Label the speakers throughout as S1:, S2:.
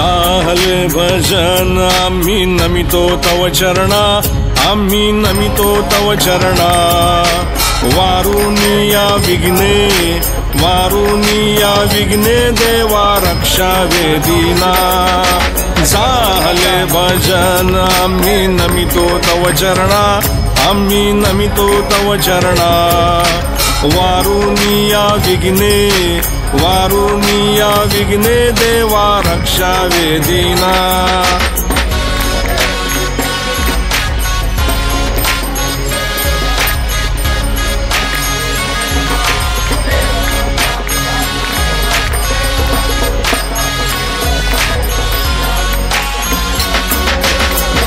S1: झाले भजन आम्ही नमितो तव चरणा, आम्ही नमितो तव चरणा। वारुनिया विघ्ने, वारुनिया विघ्ने देवा रक्षा वेदीना। झाले भजन आम्ही नमितो तव चरणा, आम्ही नमितो तव चरणा। वारुनिया विघ्ने, वारुनिया विघ्ने देवा रक्षा वेदीना।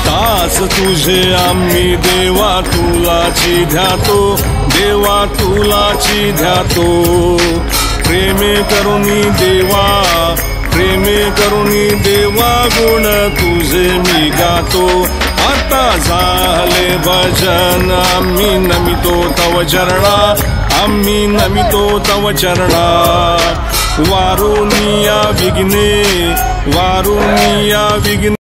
S1: दास तुझे आम्ही देवा तुलाची ध्यातो, देवा तुलाची ध्यातो। प्रेमे करुणी देवा, प्रेमे करुणी देवा गुण तुझे मी गातो। आता झाले भजन आम्ही नमितो तव चरणा, आम्ही नमितो तव चरणा। वारुनिया विघ्ने, वारुनिया विघ्ने